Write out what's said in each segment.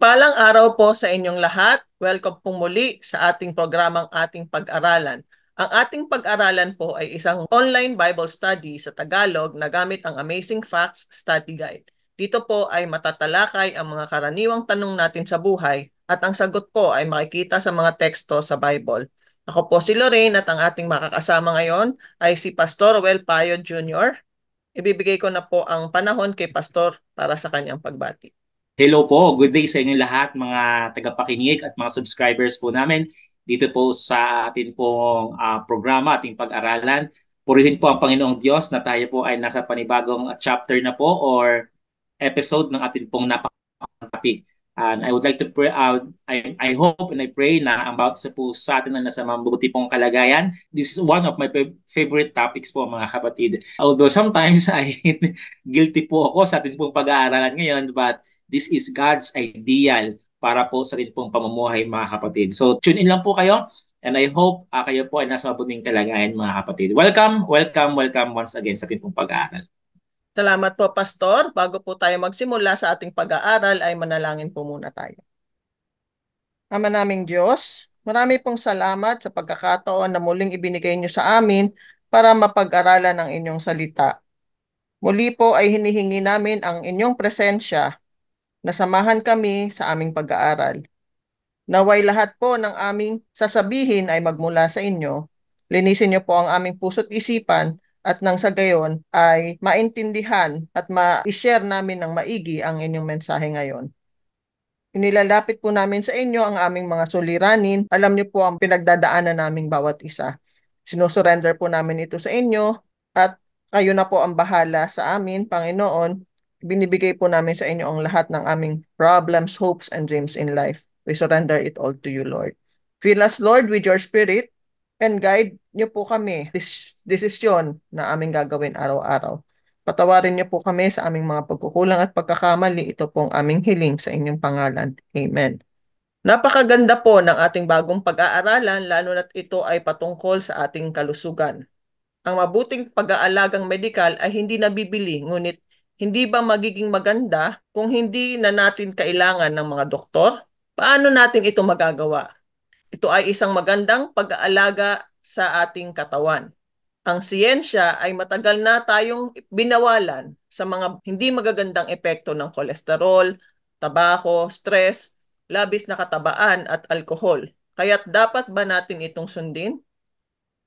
Mapagpalang araw po sa inyong lahat. Welcome po muli sa ating programang Ating Pag-aralan. Ang ating pag-aralan po ay isang online Bible study sa Tagalog na gamit ang Amazing Facts Study Guide. Dito po ay matatalakay ang mga karaniwang tanong natin sa buhay at ang sagot po ay makikita sa mga teksto sa Bible. Ako po si Lorraine at ang ating makakasama ngayon ay si Pastor Well Payo Jr. Ibibigay ko na po ang panahon kay Pastor para sa kanyang pagbati. Hello po, good day sa inyo lahat mga tagapakinig at mga subscribers po namin dito po sa atin pong programa, ating pag-aralan. Purihin po ang Panginoong Diyos na tayo po ay nasa panibagong chapter na po or episode ng atin pong napaka-topic. And I would like to pray, I hope and I pray na ang bawat isa po sa atin na nasa mabuti pong kalagayan. This is one of my favorite topics po mga kapatid. Although sometimes ay guilty po ako sa atin pong pag-aaralan ngayon, but this is God's ideal para po sa atin pong pamumuhay mga kapatid. So tune in lang po kayo and I hope kayo po ay nasa mabuting kalagayan mga kapatid. Welcome, welcome, welcome once again sa atin pong pag-aaral. Salamat po, Pastor. Bago po tayo magsimula sa ating pag-aaral, ay manalangin po muna tayo. Ama naming Diyos, marami pong salamat sa pagkakataon na muling ibinigay niyo sa amin para mapag-aralan ang inyong salita. Muli po ay hinihingi namin ang inyong presensya na samahan kami sa aming pag-aaral. Naway lahat po ng aming sasabihin ay magmula sa inyo. Linisin niyo po ang aming puso't isipan at nang sa gayon ay maintindihan at ma-share namin ng maigi ang inyong mensahe ngayon. Inilalapit po namin sa inyo ang aming mga suliranin. Alam niyo po ang pinagdadaanan naming bawat isa. Sinusurrender po namin ito sa inyo at kayo na po ang bahala sa amin, Panginoon. Binibigay po namin sa inyo ang lahat ng aming problems, hopes, and dreams in life. We surrender it all to you, Lord. Fill us, Lord, with your spirit and guide niyo po kami desisyon na aming gagawin araw-araw. Patawarin niyo po kami sa aming mga pagkukulang at pagkakamali. Ito pong aming hiling sa inyong pangalan. Amen. Napakaganda po ng ating bagong pag-aaralan lalo na't ito ay patungkol sa ating kalusugan. Ang mabuting pag-aalagang medikal ay hindi nabibili, ngunit hindi ba magiging maganda kung hindi na natin kailangan ng mga doktor? Paano natin ito magagawa? Ito ay isang magandang pag-aalaga sa ating katawan. Ang siyensya ay matagal na tayong binawalan sa mga hindi magagandang epekto ng kolesterol, tabako, stress, labis na katabaan at alkohol. Kaya't dapat ba natin itong sundin?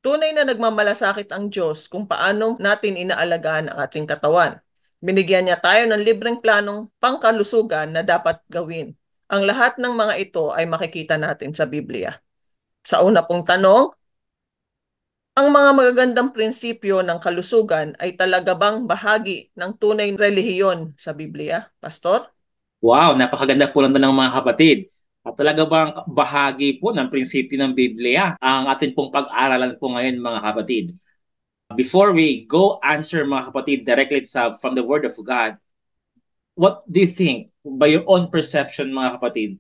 Tunay na nagmamalasakit ang Diyos kung paano natin inaalagaan ang ating katawan. Binigyan niya tayo ng libreng planong pangkalusugan na dapat gawin. Ang lahat ng mga ito ay makikita natin sa Biblia. Sa una pong tanong, ang mga magagandang prinsipyo ng kalusugan ay talaga bang bahagi ng tunay relihiyon sa Biblia, Pastor? Wow, napakaganda po lang ng mga kapatid. At talaga bang bahagi po ng prinsipyo ng Biblia ang atin pong pag-aaralan po ngayon mga kapatid. Before we go answer mga kapatid directly from the Word of God, what do you think by your own perception mga kapatid?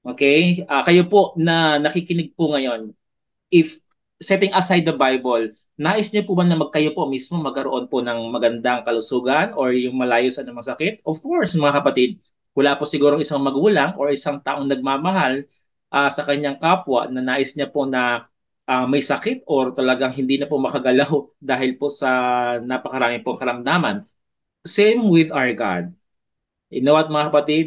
Okay? Kayo po na nakikinig po ngayon, if setting aside the Bible, nais niyo po ba na kayo po mismo magkaroon po ng magandang kalusugan or yung malayo sa anumang sakit? Of course, mga kapatid, wala po siguro isang magulang or isang taong nagmamahal sa kanyang kapwa na nais niya po na may sakit or talagang hindi na po makagalaw dahil po sa napakarami pong karamdaman. Same with our God. You know what mga kapatid,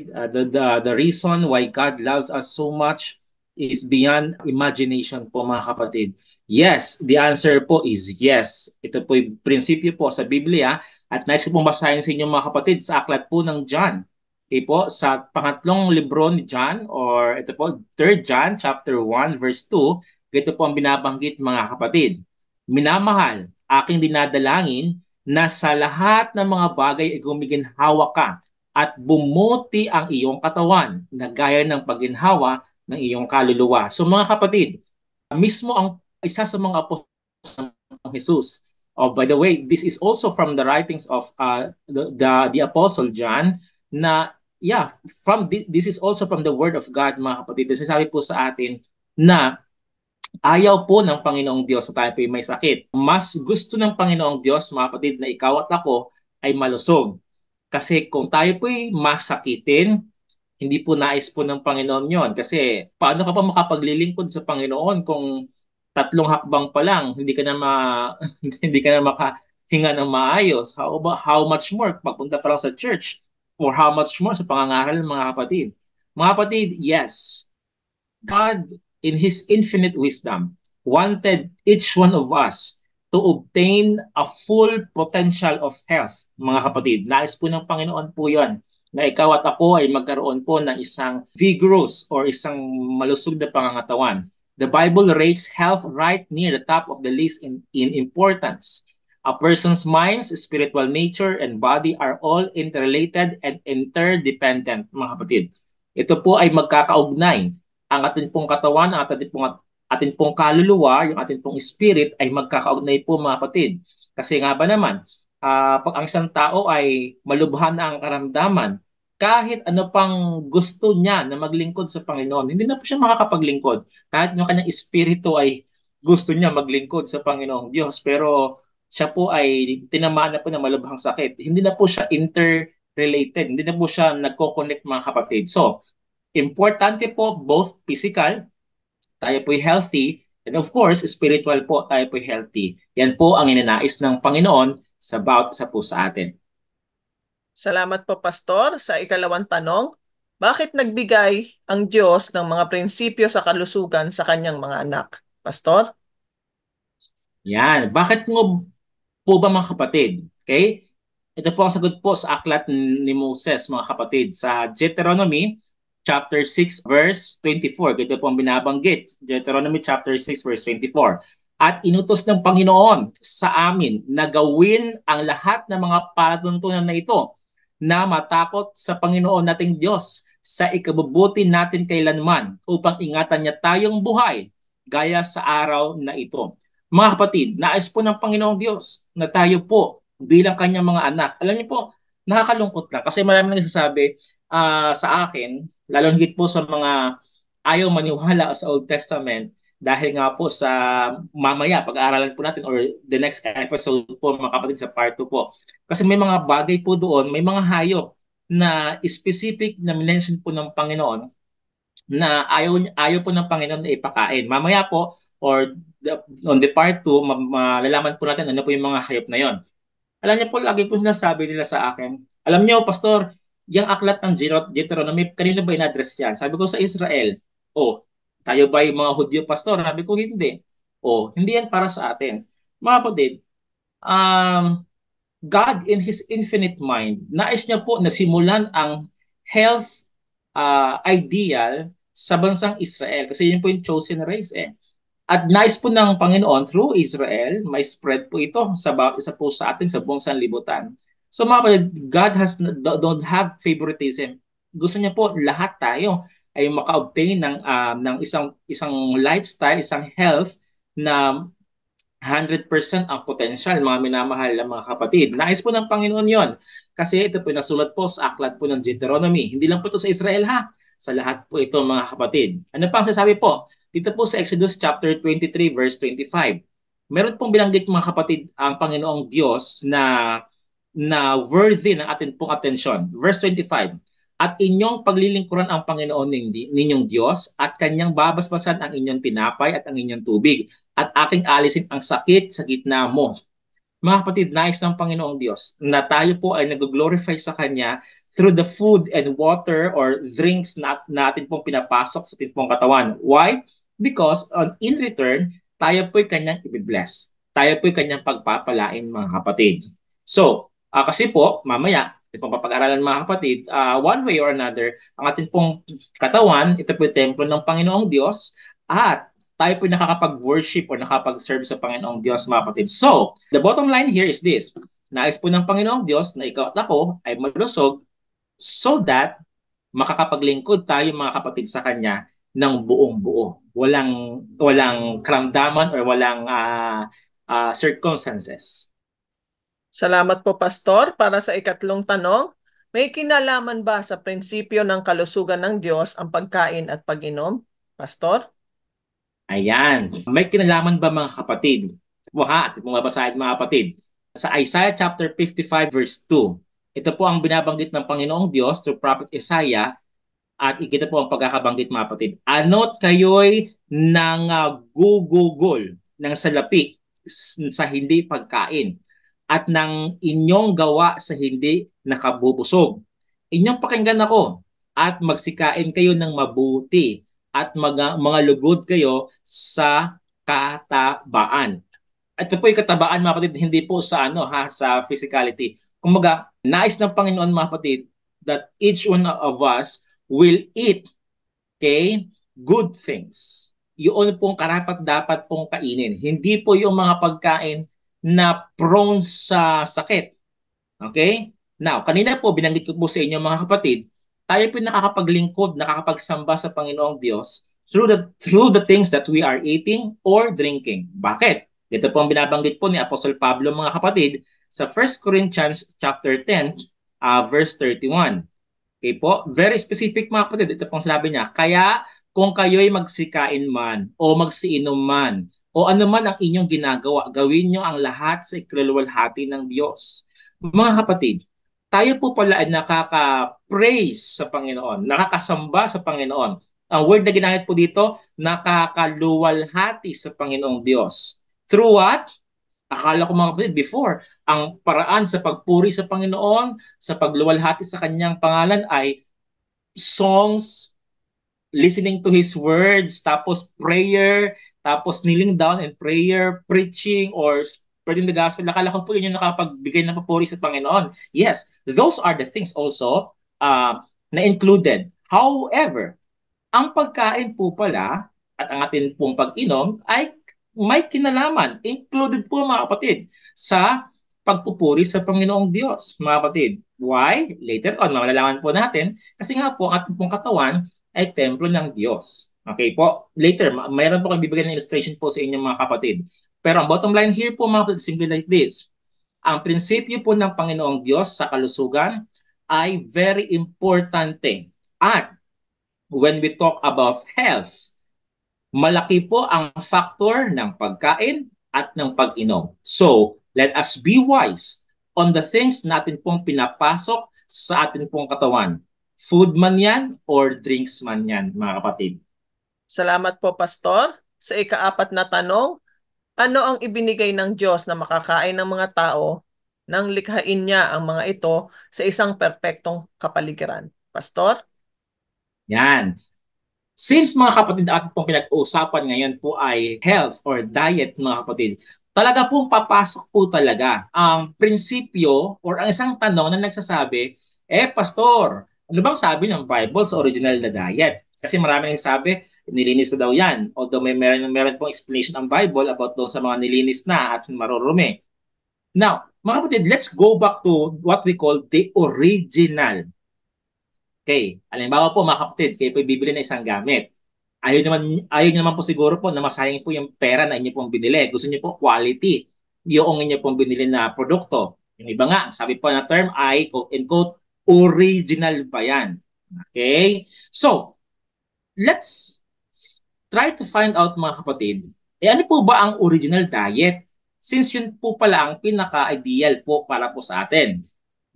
the reason why God loves us so much is beyond imagination po mga kapatid. Yes, the answer po is yes. Ito po yung prinsipyo po sa Biblia at nais ko pong basahin sa inyo mga kapatid sa aklat po ng John. Okay po, sa pangatlong libro ni John or ito po, 3 John chapter 1 verse 2, ito po ang binabanggit mga kapatid. Minamahal, aking dinadalangin na sa lahat ng mga bagay ay gumiginhawa ka at bumuti ang iyong katawan na gaya ng pagginhawa ng iyong kaluluwa. So mga kapatid, mismo ang isa sa mga apostol ng Jesus. Oh, by the way, this is also from the writings of the Apostle John na this is also from the Word of God mga kapatid. Sinasabi po sa atin na ayaw po ng Panginoong Diyos na tayo po may sakit. Mas gusto ng Panginoong Diyos mga kapatid na ikaw at ako ay malusog. Kasi kung tayo po'y masakitin, Hindi po nais po ng Panginoon yon. Kasi paano ka pa makapaglilingkod sa Panginoon kung tatlong hakbang pa lang, hindi ka na hindi ka na makahinga ng maayos. How much more pagpunta pa lang sa church, or how much more sa pangangaral, mga kapatid. Mga kapatid, yes, God, in His infinite wisdom, wanted each one of us to obtain a full potential of health, mga kapatid. Nais po ng Panginoon po yon, na ikaw at ako ay magkaroon po ng isang vigorous or isang malusog na pangangatawan. The Bible rates health right near the top of the list in importance. A person's minds, spiritual nature, and body are all interrelated and interdependent, mga kapatid. Ito po ay magkakaugnay. Ang ating pong katawan, ang ating pong kaluluwa, yung ating pong spirit ay magkakaugnay po, mga kapatid. Kasi nga ba naman, pag ang isang tao ay malubhan na ang karamdaman, kahit ano pang gusto niya na maglingkod sa Panginoon, hindi na po siya makakapaglingkod. Kahit yung kanyang espiritu ay gusto niya maglingkod sa Panginoong Diyos, pero siya po ay tinamaan na po ng malubhang sakit. Hindi na po siya interrelated, hindi na po siya nagko-connect, mga kapatid. So, importante po both physical, tayo po'y healthy, and of course, spiritual po, tayo po'y healthy. Yan po ang inanais ng Panginoon sa bawat isa po sa atin. Salamat po, Pastor. Sa ikalawang tanong, bakit nagbigay ang Diyos ng mga prinsipyo sa kalusugan sa kanyang mga anak? Pastor? Yan. Bakit mo po ba, mga kapatid? Okay? Ito po ang sagot po sa aklat ni Moses, mga kapatid, sa Deuteronomy chapter 6 verse 24. Ito po ang binabanggit. Deuteronomy chapter 6 verse 24. At inutos ng Panginoon sa amin na gawin ang lahat ng mga palatuntunan na ito, na matakot sa Panginoon nating Diyos sa ikabubuti natin kailanman, upang ingatan niya tayong buhay gaya sa araw na ito. Mga kapatid, nais po ng Panginoong Diyos na tayo po bilang kanyang mga anak. Alam niyo po, nakakalungkot lang kasi marami nagsasabi sa akin, lalo higit po sa mga ayaw maniwala sa Old Testament, dahil nga po sa mamaya pag-aaralan po natin, or the next episode po, mga kapatid, sa part 2 po. Kasi may mga bagay po doon, may mga hayop na specific na mention po ng Panginoon na ayaw po ng Panginoon na ipakain. Mamaya po, or on the part 2, malalaman po natin ano po yung mga hayop na yon. Alam niyo po, lagi po sinasabi nila sa akin, alam niyo, Pastor, yung aklat ng Deuteronomy, kanino ba in-address yan? Sabi ko, sa Israel. O, tayo ba yung mga Hudyo, Pastor? Sabi ko, hindi. O, hindi yan para sa atin. Mga kapatid, um, God in His infinite mind, nais niya po na simulan ang health ideal sa bansang Israel. Kasi yun po yung chosen race eh. At nais po ng Panginoon through Israel, may spread po ito sa bawat isa po sa atin sa buong sanlibutan. So mga kapatid, God don't have favoritism. Gusto niya po lahat tayo ay maka-obtain ng isang lifestyle, isang health na 100% ang potential, mga minamahal ng mga kapatid. Nais po ng Panginoon yon. Kasi ito po nasulat po sa aklat po ng Deuteronomy. Hindi lang po ito sa Israel ha. Sa lahat po ito, mga kapatid. Ano pa ang sasabi po? Dito po sa Exodus chapter 23 verse 25. Meron pong binanggit, mga kapatid, ang Panginoong Diyos na worthy ng atin pong atensyon. Verse 25. At inyong paglilingkuran ang Panginoon ninyong Diyos, at kanyang babasbasan ang inyong tinapay at ang inyong tubig, at aking alisin ang sakit sa gitna mo. Mga kapatid, nais ng Panginoong Diyos na tayo po ay nag-glorify sa Kanya through the food and water or drinks na atin pong pinapasok sa ating pong katawan. Why? Because in return, tayo po'y Kanyang i-bless. Tayo po'y Kanyang pagpapalain, mga kapatid. So, kasi po, mamaya, ito pong papag-aralan, mga kapatid, one way or another, ang ating pong katawan, ito po'y templo ng Panginoong Diyos, at tayo po nakakapag-worship o nakakapag-serve sa Panginoong Diyos, mga kapatid. So, the bottom line here is this. Nais po ng Panginoong Diyos na ikaw at ako ay malusog so that makakapaglingkod tayo, mga kapatid, sa Kanya ng buong buo. Walang karamdaman or walang circumstances. Salamat po, Pastor. Para sa ikatlong tanong, may kinalaman ba sa prinsipyo ng kalusugan ng Diyos ang pagkain at pag-inom? Pastor? Ayan. May kinalaman ba, mga kapatid? At mga basahin, mga kapatid. Sa Isaiah chapter 55 verse 2, ito po ang binabanggit ng Panginoong Diyos through Prophet Isaiah, At ikita po ang pagkakabanggit mga kapatid. Ano't kayo'y nangagugugol ng salapi sa hindi pagkain at ng inyong gawa sa hindi nakabubusog. Inyong pakinggan ako at magsikain kayo ng mabuti at mga lugod kayo sa katabaan. Ito po yung katabaan mga kapatid, hindi po sa sa physicality. Kumaga, nais ng Panginoon mga kapatid that each one of us will eat, okay, good things. Yun pong karapat dapat pong kainin. Hindi po yung mga pagkain na prone sa sakit. Okay? Now, kanina po binanggit ko po sa inyo mga kapatid, tayo po nakakapaglingkod, nakakapagsamba sa Panginoong Diyos through the things that we are eating or drinking. Bakit? Ito po ang binabanggit po ni Apostle Pablo mga kapatid sa 1 Corinthians chapter 10 verse 31. Okay po? Very specific mga kapatid. Ito pong sinabi niya. Kaya kung kayo'y magsikain man o magsiinom man o ano man ang inyong ginagawa, gawin nyo ang lahat sa ikaluluwalhati ng Diyos. Mga kapatid, tayo po pala ay nakaka-praise sa Panginoon, nakakasamba sa Panginoon. Ang word na ginamit po dito, nakakaluwalhati sa Panginoong Diyos. Through what? Akala ko mga kapatid before, ang paraan sa pagpuri sa Panginoon, sa pagluwalhati sa kanyang pangalan ay songs, listening to His words, tapos prayer, tapos kneeling down and prayer, preaching, or spreading the gospel. Akala ko po yun yung nakapagbigay ng papuri sa Panginoon. Yes, those are the things also na included. However, ang pagkain po pala at ang atin pong pag-inom ay may kinalaman, included po mga kapatid, sa pagpupuri sa Panginoong Diyos, mga kapatid. Why? Later on, malalaman po natin, kasi nga po ang ating pong katawan ay templo ng Diyos. Okay po? Later, mayroon po kang bibigyan ng illustration po sa inyong mga kapatid. Pero ang bottom line here po mga kapatid, simply like this. Ang prinsipyo po ng Panginoong Diyos sa kalusugan ay very importante. At when we talk about health, malaki po ang factor ng pagkain at ng pag-inom. So, let us be wise on the things natin pong pinapasok sa atin pong katawan. Food man yan or drinks man yan, mga kapatid. Salamat po, Pastor. Sa ikaapat na tanong, ano ang ibinigay ng Diyos na makakain ng mga tao nang likhain niya ang mga ito sa isang perpektong kapaligiran? Pastor? Yan. Since mga kapatid, ating pong pinag-uusapan ngayon po ay health or diet mga kapatid, talaga pong papasok po talaga ang prinsipyo or ang isang tanong na nagsasabi, Pastor, ano bang sabi ng Bible sa original na diet? Kasi marami nang sabi, nilinis na daw yan. Although meron pong explanation ang Bible about doon sa mga nilinis na at marurumi. Now, mga kapatid, let's go back to what we call the original. Okay, halimbawa po mga kapatid, kayo po bibili ng isang gamit. Ayaw naman po siguro po na masayang po yung pera na inyo pong binili. Gusto niyo po quality yung inyo pong binili na produkto. Yung iba nga, sabi po na term ay quote-unquote, original ba yan? Okay? So, let's try to find out mga kapatid, ano po ba ang original diet? Since yun po pala ang pinaka-ideal po para po sa atin.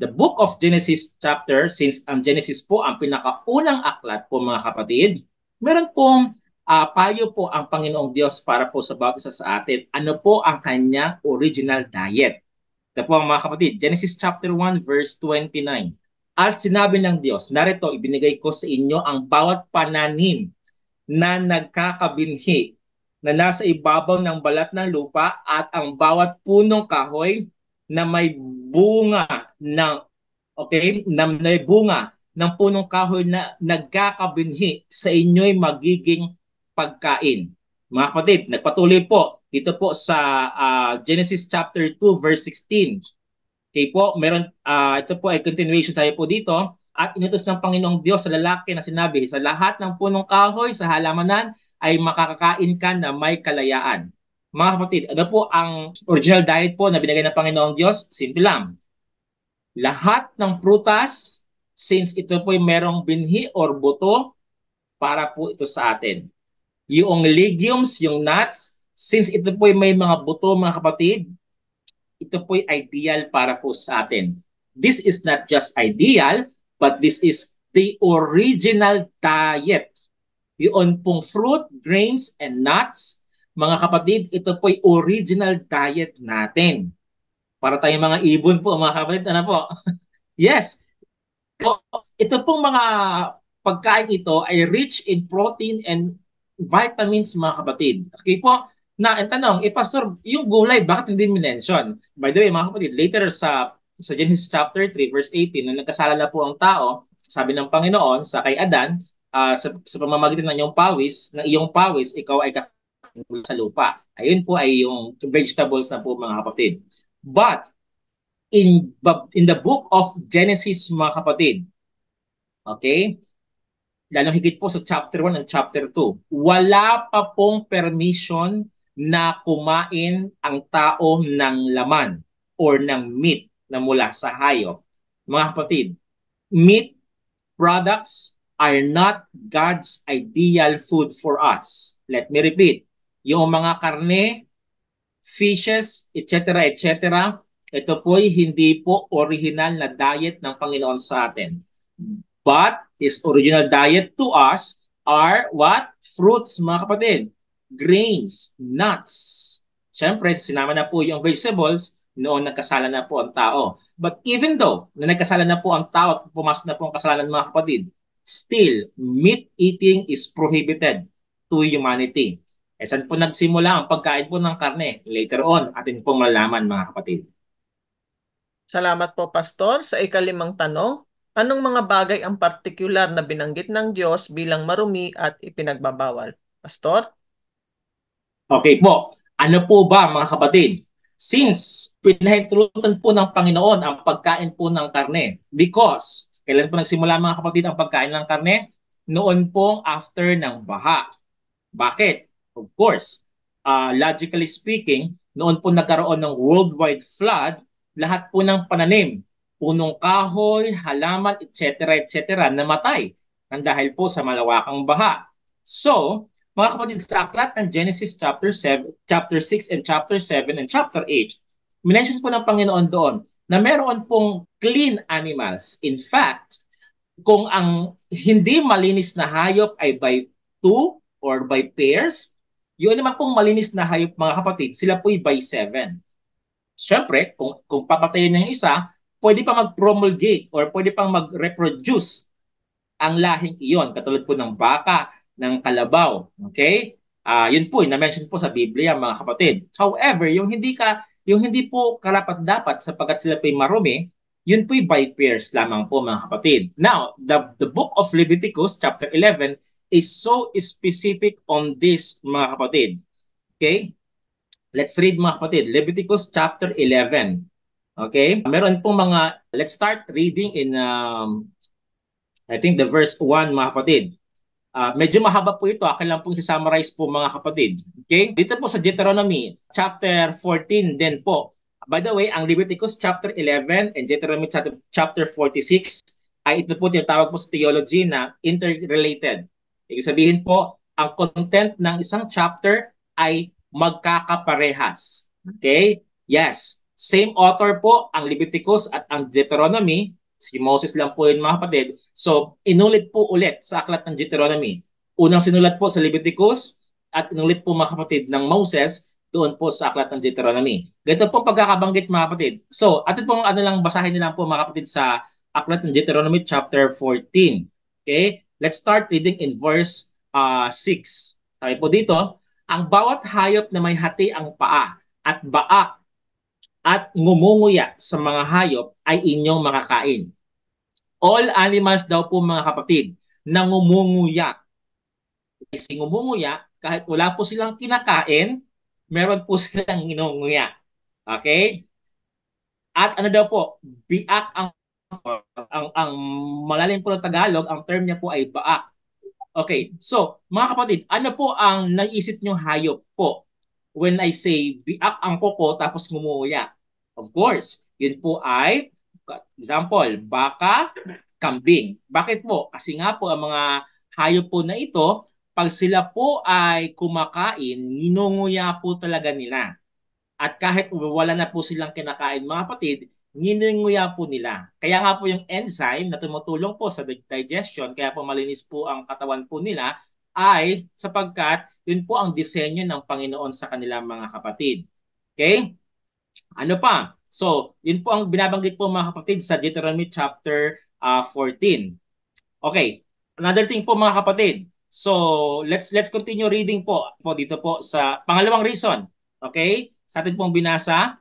The book of Genesis chapter, since ang Genesis po ang pinakaunang aklat po mga kapatid, meron pong payo po ang Panginoong Diyos para po sa bawat isa sa atin. Ano po ang kanyang original diet? Ito po ang mga kapatid, Genesis chapter 1 verse 29. At sinabi ng Diyos, narito ibinigay ko sa inyo ang bawat pananim na nagkakabinhi na nasa ibabaw ng balat ng lupa at ang bawat punong kahoy na may bunga ng may bunga ng punong kahoy na nagkakabinhi sa inyo'y magiging pagkain. Mga kapatid, nagpatuloy po dito po sa Genesis chapter 2 verse 16. Okay po, ito po ay continuation tayo po dito. At inutos ng Panginoong Diyos sa lalaki na sinabi, sa lahat ng punong kahoy sa halamanan ay makakakain ka na may kalayaan. Mga kapatid, ano po ang original diet po na binigay ng Panginoong Diyos? Simple lang. Lahat ng prutas, since ito po ay merong binhi or buto, para po ito sa atin. Yung legumes, yung nuts, since ito po ay may mga buto mga kapatid, ito po ay ideal para po sa atin. This is not just ideal, but this is the original diet. Yun pong fruit, grains, and nuts. Mga kapatid, ito po'y original diet natin. Para tayong mga ibon po, mga kapatid, ano po? Yes, ito pong mga pagkain ito ay rich in protein and vitamins, mga kapatid. Okay po? Na, ang tanong, Pastor, yung gulay, bakit hindi minention? By the way, mga kapatid, later sa Genesis chapter 3, verse 18, nung nagkasala na po ang tao, sabi ng Panginoon sa kay Adan, sa pamamagitan ng iyong pawis, ikaw ay kakain sa lupa. Ayun po ay yung vegetables na po, mga kapatid. But, in the book of Genesis, mga kapatid, okay? Lalong higit po sa chapter 1 and chapter 2, wala pa pong permission na kumain ang tao ng laman or ng meat na mula sa hayop. Mga kapatid, meat products are not God's ideal food for us. Let me repeat, yung mga karne, fishes, etc., etc., ito po'y hindi po original na diet ng Panginoon sa atin. But His original diet to us are what? Fruits, mga kapatid. Grains, nuts. Siyempre, sinama na po yung vegetables noon nagkasala na po ang tao. But even though na nagkasala na po ang tao at pumasok na po ang kasalanan, mga kapatid, still, meat eating is prohibited to humanity. Eh, saan po nagsimula ang pagkain po ng karne? Later on, atin pong malalaman, mga kapatid. Salamat po, Pastor. Sa ikalimang tanong, anong mga bagay ang partikular na binanggit ng Diyos bilang marumi at ipinagbabawal? Pastor? Okay po, ano po ba, mga kapatid? Since pinahintulutan po ng Panginoon ang pagkain po ng karne, because kailan po nagsimula, mga kapatid, ang pagkain ng karne? Noon pong after ng baha. Bakit? Of course, logically speaking, noon po nagkaroon ng worldwide flood, lahat po ng pananim, punong kahoy, halaman, etc., etc., namatay nang dahil po sa malawakang baha. So, mga kapatid, sa aklat ng Genesis chapter 7, chapter 6 and chapter 7 and chapter 8, minention po ng Panginoon doon na meron pong clean animals. In fact, kung ang hindi malinis na hayop ay by two or by pairs, yun naman pong malinis na hayop, mga kapatid, sila po'y by seven. Siyempre, kung papatayin ng isa, pwede pa mag-promulgate or pwede pang mag-reproduce ang lahing iyon, katulad po ng baka, ng kalabaw. Okay? Yun po, na-mention po sa Biblia, mga kapatid. However, yung hindi po karapat-dapat sapagkat sila po'y marumi, yun po'y by pairs lamang po, mga kapatid. Now, the book of Leviticus, chapter 11, is so specific on this, mga kapatid. Okay? Let's read, mga kapatid. Leviticus chapter 11. Okay? Meron pong let's start reading in, I think the verse 1, mga kapatid. Medyo mahaba po ito. Akin lang pong summarize po, mga kapatid. Okay? Dito po sa Deuteronomy chapter 14 din po. By the way, ang Leviticus chapter 11 and Deuteronomy chapter 46 ay ito po tinatawag po sa theology na interrelated. Ibig sabihin po, ang content ng isang chapter ay magkakaparehas. Okay? Yes. Same author po ang Leviticus at ang Deuteronomy. Si Moses lang po yun, mga kapatid. So, inulit po ulit sa aklat ng Deuteronomy. Unang sinulat po sa Leviticus at inulit po, mga kapatid, ng Moses doon po sa aklat ng Deuteronomy. Ganito pong pagkakabanggit, mga kapatid. So, atin pong basahin nila po, mga kapatid, sa aklat ng Deuteronomy chapter 14. Okay? Let's start reading in verse 6. Sabi po dito, ang bawat hayop na may hati ang paa at baak at ngumunguya sa mga hayop ay inyong makakain. All animals daw po, mga kapatid, na ngumunguya. Kasi ngumunguya, kahit wala po silang kinakain, meron po silang nginunguya. Okay? At ano daw po, biak ang malalim po ng Tagalog, ang term niya po ay baak. Okay, so mga kapatid, ano po ang naisip nyo hayop po when I say biak ang koko tapos ngumuya? Of course, yun po ay, example, baka, kambing. Bakit po? Kasi nga po ang mga hayop po na ito, pag sila po ay kumakain, ninunguya po talaga nila. At kahit wala na po silang kinakain, mga kapatid, Nginunguya po nila. Kaya nga po yung enzyme na tumutulong po sa digestion, kaya po malinis po ang katawan po nila, ay sapagkat yun po ang disenyo ng Panginoon sa kanilang mga kapatid. Okay? Ano pa? So, yun po ang binabanggit po mga kapatid sa Deuteronomy chapter 14. Okay. Another thing po mga kapatid. So, let's continue reading po dito po sa pangalawang reason. Okay? Sa atin pong binasa,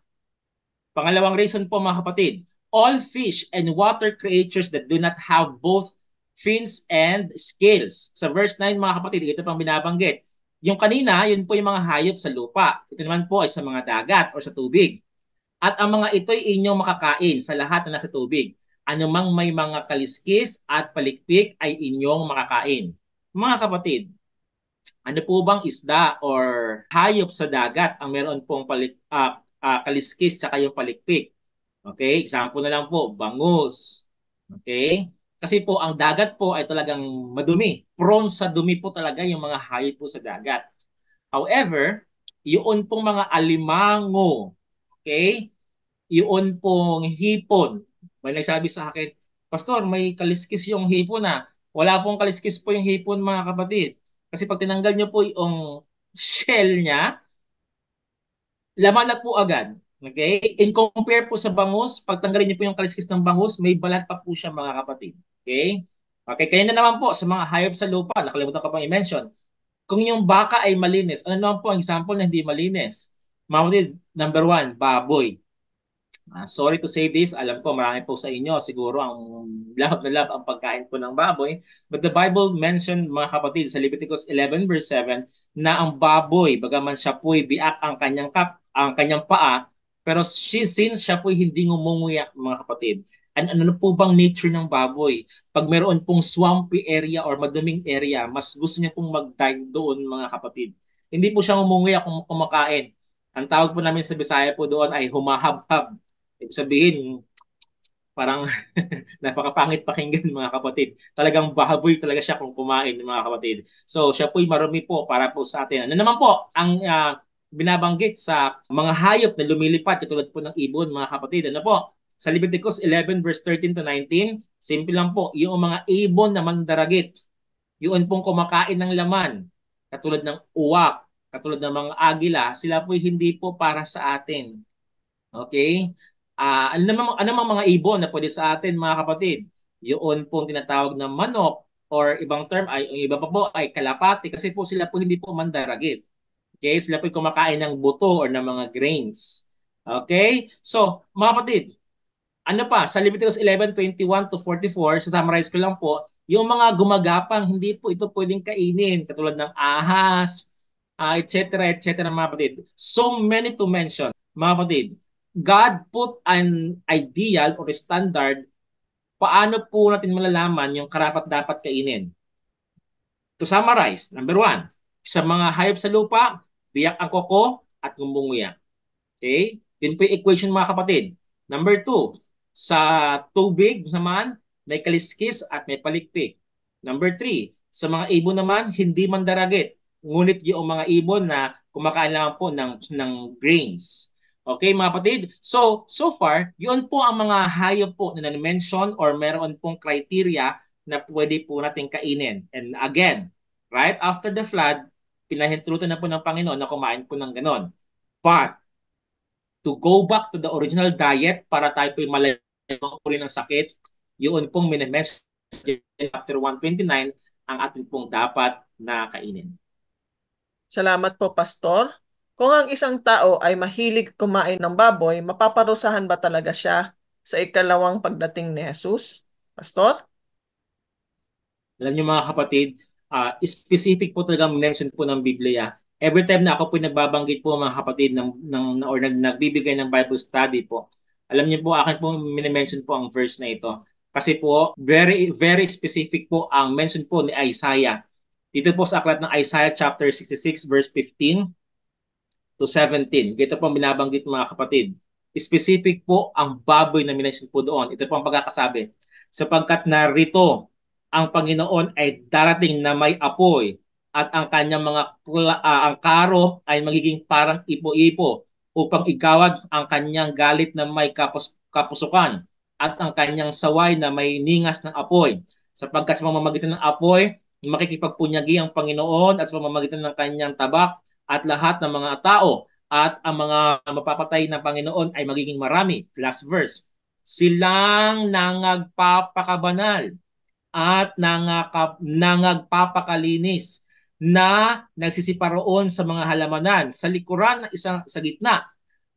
pangalawang reason po mga kapatid, all fish and water creatures that do not have both fins and scales. Sa verse 9 mga kapatid, ito pang binabanggit. Yung kanina, yun po yung mga hayop sa lupa. Ito naman po ay sa mga dagat o sa tubig. At ang mga ito'y inyong makakain sa lahat na nasa tubig. Anumang may mga kaliskis at palikpik ay inyong makakain. Mga kapatid, ano po bang isda or hayop sa dagat ang meron pong kaliskis tsaka yung palikpik? Okay, example na lang po, bangus. Okay? Kasi po ang dagat po ay talagang madumi. Prone sa dumi po talaga yung mga hayop po sa dagat. However, yun pong mga alimango, okay? Yun pong hipon. May nagsabi sa akin, Pastor, may kaliskis yung hipon na. Wala pong kaliskis po yung hipon mga kapatid. Kasi pag tinanggal nyo po yung shell niya, laman na po agad. Okay? In compare po sa bangus, pag tanggalin niyo po yung kaliskis ng bangus, may balat pa po siya mga kapatid. Okay? Okay, kaya na naman po sa mga hayop sa lupa, nakalimutan ko pang i-mention. Kung yung baka ay malinis, ano naman po ang example na hindi malinis? Mga kapatid, number one, baboy. Sorry to say this, alam ko marami po sa inyo siguro ang love na love ang pagkain po ng baboy. But the Bible mentioned mga kapatid sa Leviticus 11 verse 7 na ang baboy, bagaman siya po'y biak ang kanyang paa, pero since siya po'y hindi ngumunguya mga kapatid, ano po bang nature ng baboy? Pag meron pong swampy area or maduming area, mas gusto niya pong mag-dive doon mga kapatid. Hindi po siya ngumunguya kung kumakain. Ang tawag po namin sa Bisaya po doon ay humahab-hab. Ibig sabihin, parang napakapangit pakinggan mga kapatid. Talagang baboy talaga siya kung kumain mga kapatid. So siya po'y marumi po para po sa atin. Ano naman po ang binabanggit sa mga hayop na lumilipad katulad po ng ibon mga kapatid. Ano po? Sa Leviticus 11 verse 13 to 19, simple lang po, yung mga ibon na mandaragit, yun pong kumakain ng laman, katulad ng uwak, katulad ng mga agila, sila po'y hindi po para sa atin. Okay? Ano namang mga ibon na pwede sa atin mga kapatid? Yun pong tinatawag na manok or ibang term ay yung iba pa po ay kalapati kasi po sila po hindi po mandaragit. Okay? Sila po kumakain ng buto or ng mga grains. Okay? So, mga kapatid, ano pa, sa Leviticus 11:21 to 44, sa-summarize ko lang po, yung mga gumagapang, hindi po ito pwedeng kainin, katulad ng ahas, etc., mga kapatid. So many to mention, mga kapatid. God put an ideal or standard paano po natin malalaman yung karapat dapat kainin. To summarize, number one, sa mga hayop sa lupa, biyak ang koko at ngumunguya. Okay? Yun po yung equation mga kapatid. Number two, sa tubig naman, may kaliskis at may palikpik. Number three, sa mga ibon naman, hindi mandaragit. Ngunit yung mga ibon na kumakain lang po ng grains. Okay mga kapatid? So far, yun po ang mga hayop po na na-mention or meron pong criteria na pwede po natin kainin. And again, right after the flood, pinahintulutan na po ng Panginoon na kumain po ng ganon. But to go back to the original diet para tayo po'y malayang uri ng sakit, yun pong minimension chapter 129 ang ating pong dapat na kainin. Salamat po, Pastor. Kung ang isang tao ay mahilig kumain ng baboy, mapaparusahan ba talaga siya sa ikalawang pagdating ni Jesus? Pastor? Alam niyo mga kapatid, specific po talagang mention po ng Biblia. Every time na ako po nagbabanggit po mga kapatid or nagbibigay ng Bible study po, alam niyo po akin po minimension po ang verse na ito. Kasi po very very specific po ang mention po ni Isaiah. Dito po sa aklat ng Isaiah chapter 66 verse 15 to 17. Ito po ang binabanggit mga kapatid. Specific po ang baboy na minention po doon. Ito po ang pagkakasabi. Sapagkat narito ang Panginoon ay darating na may apoy at ang kanyang ang karo ay magiging parang ipo-ipo upang igawad ang kanyang galit na may kapusukan at ang kanyang saway na may ningas ng apoy. Sapagkat sa pamamagitan ng apoy, makikipagpunyagi ang Panginoon at sa pamamagitan ng kanyang tabak at lahat ng mga tao at ang mga mapapatay ng Panginoon ay magiging marami. Last verse. Silang nangagpapakabanal at nangagpapakalinis na nagsisiparoon sa mga halamanan sa likuran ng isang sa gitna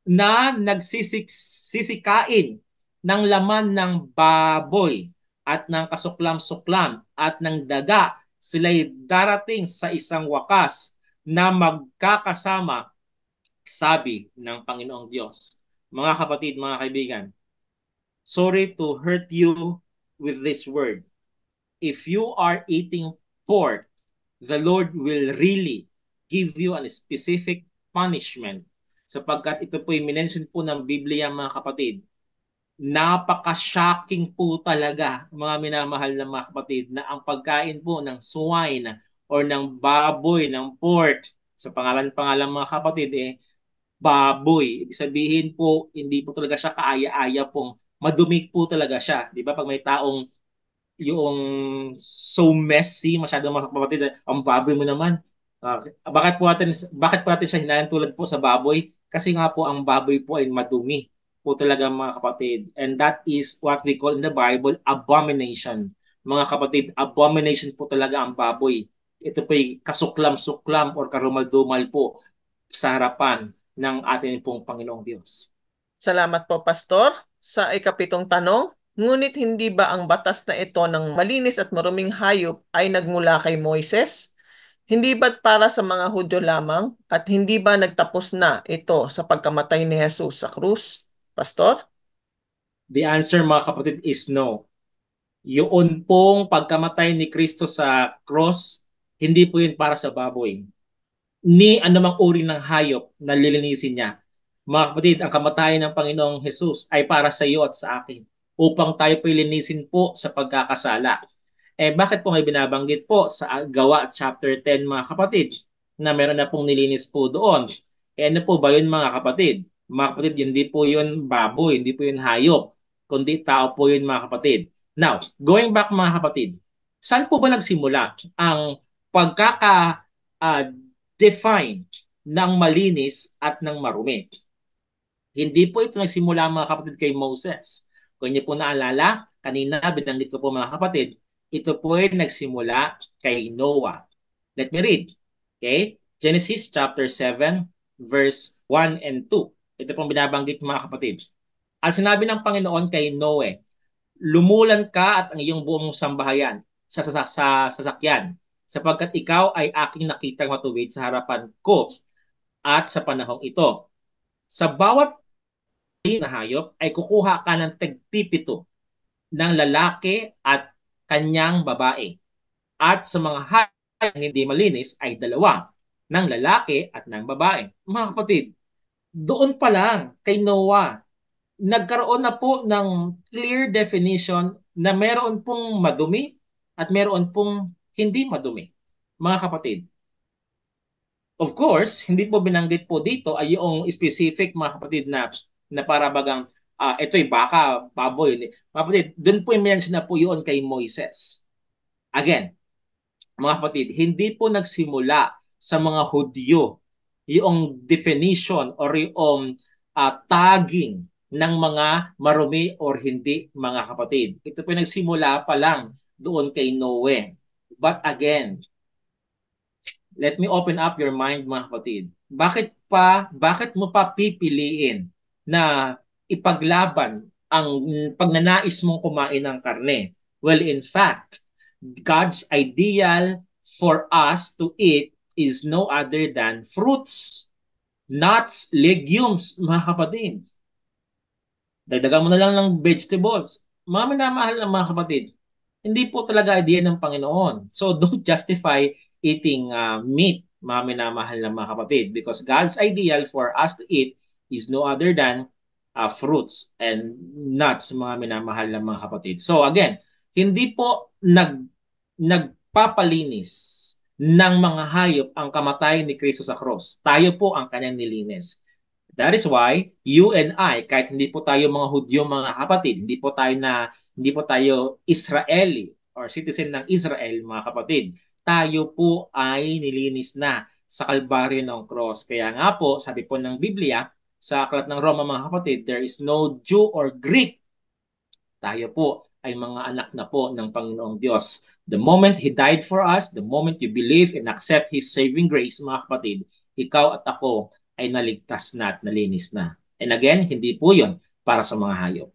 na nagsisikain ng laman ng baboy at ng kasuklam-suklam at ng daga. Sila'y darating sa isang wakas na magkakasama, sabi ng Panginoong Diyos. Mga kapatid, mga kaibigan, sorry to hurt you with this word. If you are eating pork, the Lord will really give you a specific punishment sapagkat ito po yung minention po ng Biblia, mga kapatid. Napaka-shocking po talaga, mga minamahal na mga kapatid, na ang pagkain po ng swine or ng baboy, ng pork, sa pangalan mga kapatid, baboy. Ibig sabihin po, hindi po talaga siya kaaya-aya pong madumi po talaga siya. Di ba? Pag may taong yung so messy, masyadong mga kapatid, ang baboy mo naman. Bakit po natin siya hinahan tulad po sa baboy? Kasi nga po ang baboy po ay madumi po talaga, mga kapatid. And that is what we call in the Bible abomination. Mga kapatid, abomination po talaga ang baboy. Ito po ay kasuklam-suklam or karumal-dumal po sa harapan ng ating pong Panginoong Diyos. Salamat po, Pastor. Sa ikapitong tanong, ngunit hindi ba ang batas na ito ng malinis at maruming hayop ay nagmula kay Moises? Hindi ba't para sa mga Hudyo lamang at hindi ba nagtapos na ito sa pagkamatay ni Jesus sa krus? Pastor? The answer, mga kapatid, is no. Yun pong pagkamatay ni Kristo sa cross, hindi po yun para sa baboy ni anumang uri ng hayop na lilinisin niya. Mga kapatid, ang kamatayan ng Panginoong Jesus ay para sa iyo at sa akin upang tayo po linisin po sa pagkakasala. Bakit po may binabanggit po sa Gawa chapter 10, mga kapatid, na meron na pong nilinis po doon? Ano po ba yun, mga kapatid? Mga kapatid, hindi po yun baboy, hindi po yun hayop, kundi tao po yun, mga kapatid. Now, going back, mga kapatid, saan po ba nagsimula ang pagkaka-define ng malinis at ng marumi? Hindi po ito nagsimula, mga kapatid, kay Moses. Kung niyo po naalala, kanina binanggit ko po, mga kapatid, ito po ay nagsimula kay Noah. Let me read. Okay? Genesis chapter 7 verse 1 and 2. Ito pong binabanggit, mga kapatid. At sinabi ng Panginoon kay Noe, lumulan ka at ang iyong buong sambahayan sa sasakyan, sapagkat ikaw ay aking nakitang matuwid sa harapan ko at sa panahong ito. Sa bawat na hayop ay kukuha ka ng tagpipito ng lalaki at kanyang babae. At sa mga hayop hindi malinis ay dalawa, ng lalaki at ng babae. Mga kapatid, doon pa lang kay Noah, nagkaroon na po ng clear definition na meron pong madumi at meron pong hindi madumi. Mga kapatid, of course, hindi po binanggit po dito ay yung specific, mga kapatid, na para bagang ito'y baka, baboy. Mga kapatid, doon po yung mention na po yun kay Moises. Again, mga kapatid, hindi po nagsimula sa mga Hudyo yung definition or yung tagging ng mga marumi or hindi, mga kapatid. Ito po nagsimula pa lang doon kay Noe. But again, let me open up your mind, mga kapatid. Bakit mo pa pipiliin na ipaglaban ang pagnanais mong kumain ng karne? Well, in fact, God's ideal for us to eat is no other than fruits, nuts, legumes, mga kapatid. Dagdagan mo na lang ng vegetables. Mga minamahal ng mga kapatid, hindi po talaga idea ng Panginoon. So don't justify eating meat, mga minamahal ng mga kapatid, because God's ideal for us to eat is no other than fruits and nuts, mga minamahal ng mga kapatid. So again, hindi po nagpapalinis ng mga hayop ang kamatayan ni Kristo sa cross. Tayo po ang kanyang nilinis. That is why you and I, kahit hindi po tayo mga Hudyo mga kapatid, hindi po tayo Israeli or citizen ng Israel mga kapatid, tayo po ay nilinis na sa kalbaryo ng cross. Kaya nga po, sabi po ng Biblia, sa aklat ng Roma mga kapatid, there is no Jew or Greek. Tayo po ay mga anak na po ng Panginoong Diyos. The moment He died for us, the moment you believe and accept His saving grace, mga kapatid, ikaw at ako ay naligtas na at nalinis na. And again, hindi po yun para sa mga hayop.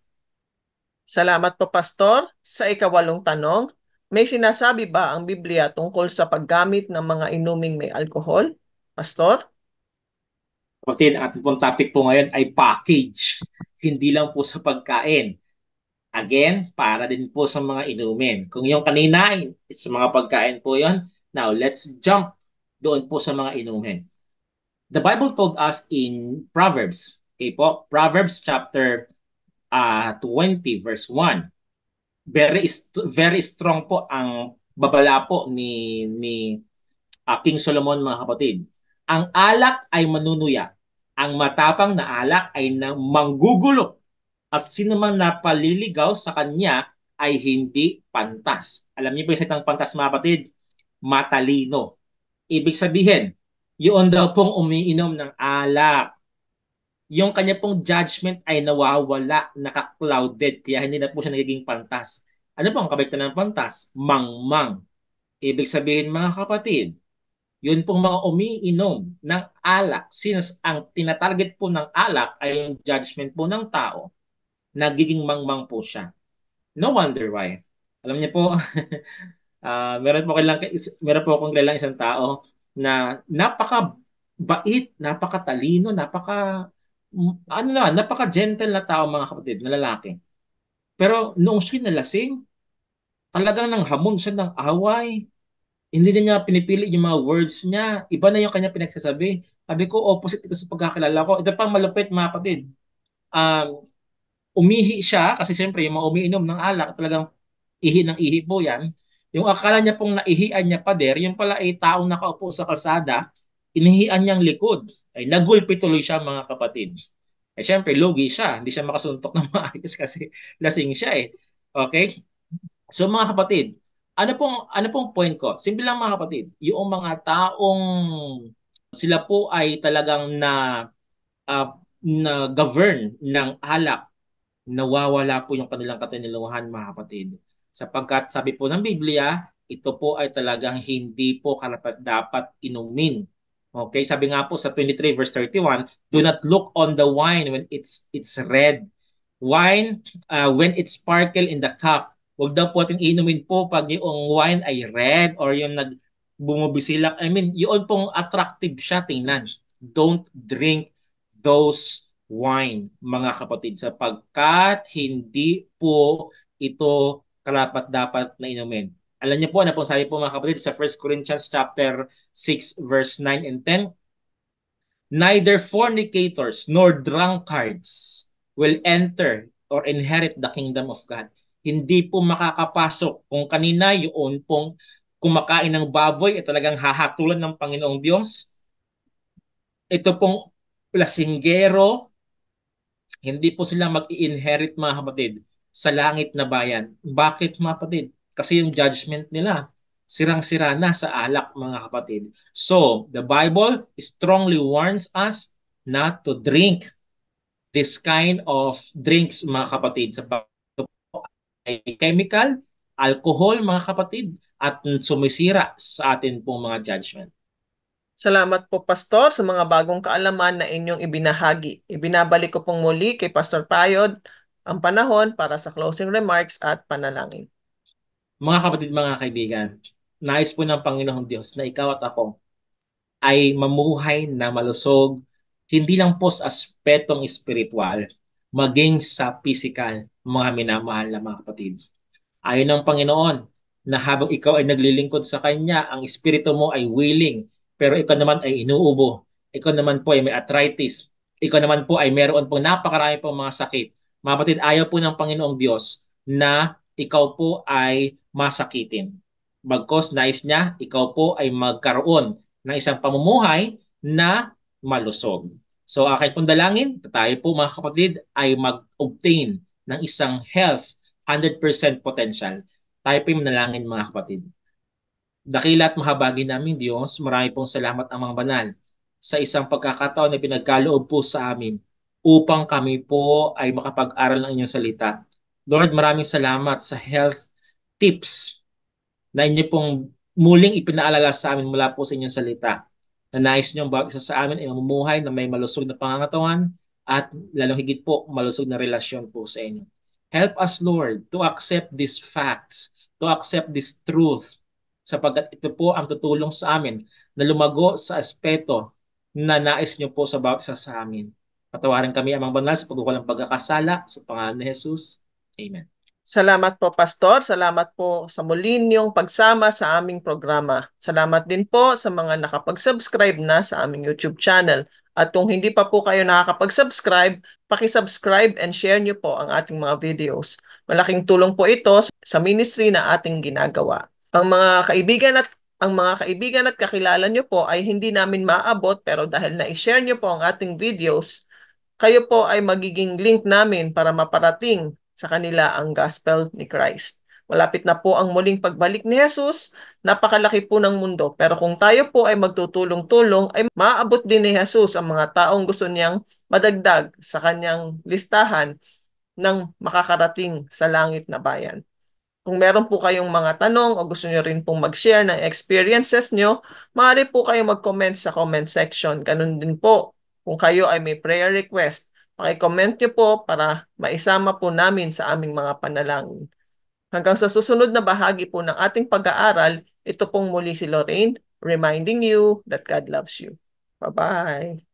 Salamat po, Pastor. Sa ikawalong tanong, may sinasabi ba ang Biblia tungkol sa paggamit ng mga inuming may alkohol? Pastor? Kapatid, ang ating pong topic po ngayon ay package. Hindi lang po sa pagkain. Again, para din po sa mga inumin. Kung yung kanina, sa mga pagkain po yon. Now, let's jump doon po sa mga inumin. The Bible told us in Proverbs, okay po, Proverbs chapter 20 verse 1. Very strong po ang babala po ni King Solomon mga kapatid. Ang alak ay manunuya. Ang matapang na alak ay manggugulo. At sino man napaliligaw sa kanya ay hindi pantas. Alam niyo po yung salitang pantas mga kapatid? Matalino. Ibig sabihin, yun daw pong umiinom ng alak, yung kanya pong judgment ay nawawala, naka-clouded, kaya hindi na po siya nagiging pantas. Ano po ang kabaligtaran ng pantas? Mangmang. Ibig sabihin mga kapatid, yun pong mga umiinom ng alak, since ang tinatarget po ng alak ay yung judgment po ng tao, nagiging mangmang po siya. No wonder why. Alam niyo po, meron po akong kilalang isang tao na napaka-bait, napaka-talino, napaka-gentle na tao mga kapatid, na lalaki. Pero noong siya nalasing, talagang nanghamon siya ng away. Hindi na niya pinipili yung mga words niya. Iba na yung kanya pinagsasabi. Sabi ko, opposite ito sa pagkakilala ko. Ito pang malupit mga kapatid. Um, Umihi siya, kasi siyempre yung mga umiinom ng alak, talagang ihi ng ihi po yan. Yung akala niya pong naihian niya pader, yung pala ay taong nakaupo sa kalsada, inihian niyang likod. Ay nagulpi tuloy siya mga kapatid. Eh syempre, lugi siya. Hindi siya makasuntok ng maayos kasi lasing siya eh. Okay? So mga kapatid, ano pong point ko? Simple lang mga kapatid. Yung mga taong sila po ay talagang uh, na govern ng alak, nawawala po yung kanilang katiniluhan mga kapatid. Sapagkat sabi po ng Biblia, ito po ay talagang hindi po karapat dapat inumin. Okay, sabi nga po sa 23 verse 31, do not look on the wine when it's red. Wine, when it's sparkle in the cup. Huwag daw po ating inumin po pag yung wine ay red or yung bumabisilak. I mean, yun pong attractive siya tingnan. Don't drink those wine, mga kapatid, sapagkat hindi po ito karapat-dapat na inumin. Alam niyo po, ano pong sabi po mga kapatid sa 1 Corinthians chapter 6 verse 9 and 10? Neither fornicators nor drunkards will enter or inherit the kingdom of God. Hindi po makakapasok. Kung kanina yung pong kumakain ng baboy ay talagang hahatulan ng Panginoong Diyos. Ito pong lasinggero, hindi po sila mag-i-inherit mga kapatid sa langit na bayan. Bakit mga kapatid? Kasi yung judgment nila, sirang-sira na sa alak mga kapatid. So, the Bible strongly warns us not to drink this kind of drinks mga kapatid. Sa ay chemical, alcohol mga kapatid, at sumisira sa atin pong mga judgment. Salamat po, Pastor, sa mga bagong kaalaman na inyong ibinahagi. Ibinabalik ko pong muli kay Pastor Payod ang panahon para sa closing remarks at panalangin. Mga kapatid, mga kaibigan, nais po ng Panginoong Diyos na ikaw at ako ay mamuhay na malusog, hindi lang po sa aspetong espiritual, maging sa physical, mga minamahal na mga kapatid. Ayon ng Panginoon na habang ikaw ay naglilingkod sa Kanya, ang espiritu mo ay willing, pero ikaw naman ay inuubo. Ikaw naman po ay may arthritis. Ikaw naman po ay meron pong napakarami pong mga sakit. Mga kapatid, ayaw po ng Panginoong Diyos na ikaw po ay masakitin. Bagkos nais niya, ikaw po ay magkaroon ng isang pamumuhay na malusog. So aking pong dalangin, tayo po mga kapatid ay mag-obtain ng isang health 100% potential. Tayo po yung manalangin mga kapatid. Dakila at mahabagi namin Diyos, marami pong salamat ang mga banal sa isang pagkakataon na pinagkaloob po sa amin upang kami po ay makapag-aral ng inyong salita. Lord, maraming salamat sa health tips na inyo pong muling ipinaalala sa amin mula po sa inyong salita. Na nais nyo bawat isa sa amin ay mamumuhay na may malusog na pangangatawan at lalong higit po malusog na relasyon po sa inyo. Help us, Lord, to accept these facts, to accept this truth, sapagkat ito po ang tutulong sa amin na lumago sa aspeto na nais nyo po sa bawat isa sa amin. Patawarin kami amang banal sa pagkukulang pagkakasala sa pangalan ni Jesus. Amen. Salamat po, Pastor. Salamat po sa muli niyong pagsama sa aming programa. Salamat din po sa mga nakapag-subscribe na sa aming YouTube channel. At kung hindi pa po kayo nakakapag-subscribe, paki-subscribe and share niyo po ang ating mga videos. Malaking tulong po ito sa ministry na ating ginagawa. Ang mga kaibigan at kakilala niyo po ay hindi namin maaabot, pero dahil na-share niyo po ang ating videos, kayo po ay magiging link namin para maparating sa kanila ang gospel ni Christ. Malapit na po ang muling pagbalik ni Jesus. Napakalaki po ng mundo. Pero kung tayo po ay magtutulong-tulong, ay maaabot din ni Jesus ang mga taong gusto niyang madagdag sa kanyang listahan ng makakarating sa langit na bayan. Kung meron po kayong mga tanong o gusto nyo rin pong mag-share ng experiences nyo, maaari po kayong mag-comment sa comment section. Ganun din po, kung kayo ay may prayer request, paki-comment nyo po para maisama po namin sa aming mga panalangin. Hanggang sa susunod na bahagi po ng ating pag-aaral, ito pong muli si Lorraine, reminding you that God loves you. Bye-bye!